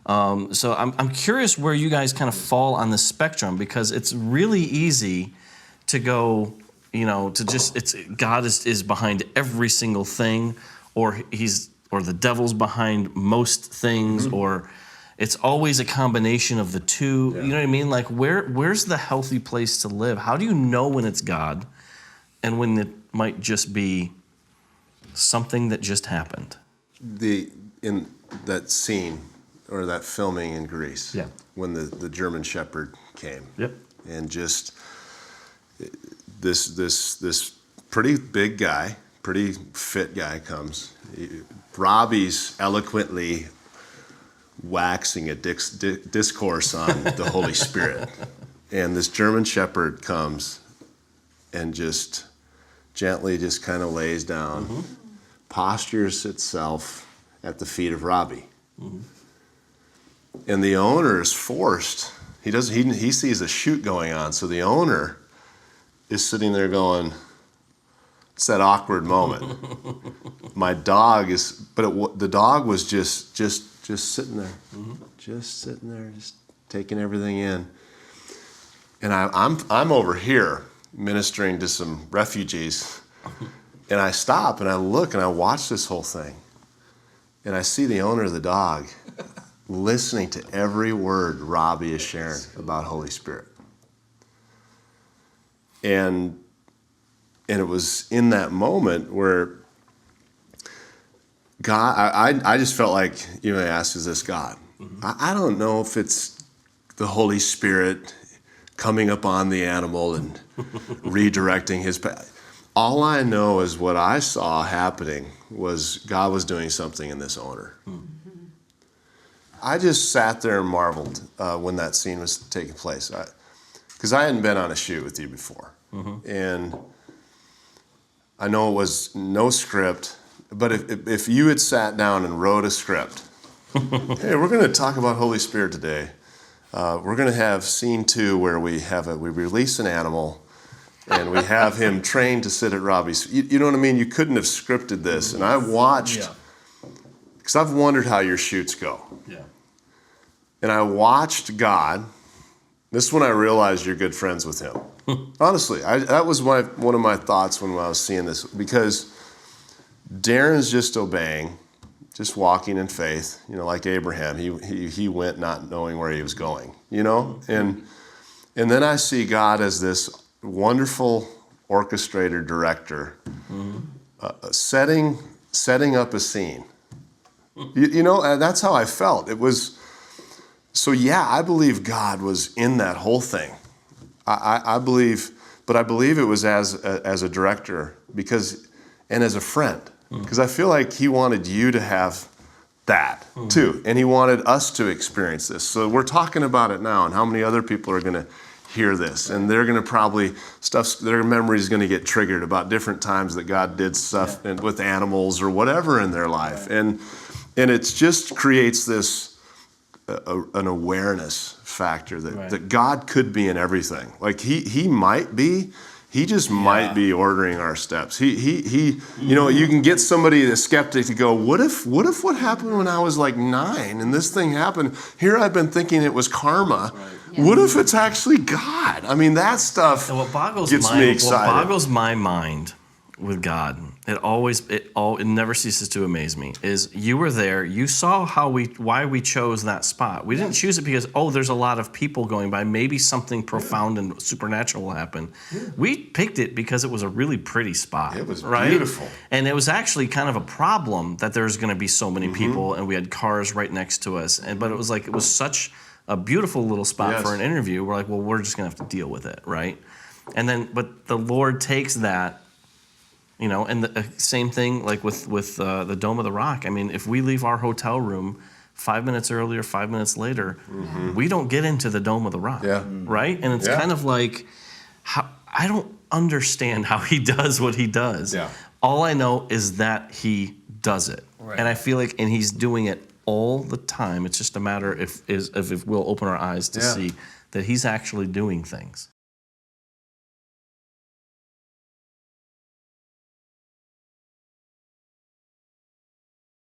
So I'm curious where you guys kind of fall on the spectrum, because it's really easy to go, to just God is behind every single thing, or the devil's behind most things, or it's always a combination of the two. Yeah. You know what I mean? Like where's the healthy place to live? How do you know when it's God and when it might just be something that just happened? In that scene or that filming in Greece, Yeah. when the German Shepherd came, Yep. and just this pretty big guy, pretty fit guy comes. Robbie's eloquently waxing a discourse on the Holy Spirit, and this German Shepherd comes and just gently just kind of lays down, postures itself at the feet of Robbie. And the owner is forced. He sees a shoot going on, so the owner is sitting there going, it's that awkward moment. My dog is, the dog was just sitting there, just sitting there, just taking everything in. And I'm over here ministering to some refugees, and I stop and I look and I watch this whole thing, and I see the owner of the dog listening to every word Robbie is sharing about Holy Spirit. And it was in that moment where God, I just felt like, you may ask, is this God? I don't know if it's the Holy Spirit coming upon the animal and redirecting his path. All I know is what I saw happening was God was doing something in this owner. I just sat there and marveled when that scene was taking place. Because I hadn't been on a shoot with you before. And I know it was no script, but if you had sat down and wrote a script, hey, we're going to talk about Holy Spirit today. We're going to have scene 2 where we release an animal and we have him trained to sit at Robbie's. You know what I mean? You couldn't have scripted this. And I watched, because I've wondered how your shoots go. Yeah. And I watched God. This is when I realized you're good friends with him. Honestly, that was one of my thoughts when I was seeing this, because Darren's just obeying, just walking in faith, like Abraham. He went not knowing where he was going, And then I see God as this wonderful orchestrator, director, setting up a scene. And that's how I felt. It was, so yeah, I believe God was in that whole thing. I believe it was as a director and as a friend, because I feel like he wanted you to have that too, and he wanted us to experience this. So we're talking about it now, and how many other people are going to hear this, and they're going to probably their memory is going to get triggered about different times that God did stuff with animals or whatever in their life, and it just creates this an awareness factor that God could be in everything. Like he might be. He just might be ordering our steps. He you can get somebody, a skeptic, to go, what if what happened when I was like 9 and this thing happened? Here I've been thinking it was karma. Right. Yeah. What if it's actually God? I mean, that stuff gets me excited. What boggles my mind with God, it never ceases to amaze me, is you were there, you saw why we chose that spot. We didn't choose it because, there's a lot of people going by, maybe something profound and supernatural will happen. We picked it because it was a really pretty spot. It was right? Beautiful. And it was actually kind of a problem that there's going to be so many people, and we had cars right next to us. But it was such a beautiful little spot for an interview. We're like, well, we're just going to have to deal with it, right? And then, but the Lord takes that, and the same thing like with the Dome of the Rock. I mean, if we leave our hotel room 5 minutes earlier, 5 minutes later, we don't get into the Dome of the Rock, right? And it's kind of like, I don't understand how he does what he does. Yeah. All I know is that he does it, and I feel like, and he's doing it all the time. It's just a matter if we'll open our eyes to see that he's actually doing things.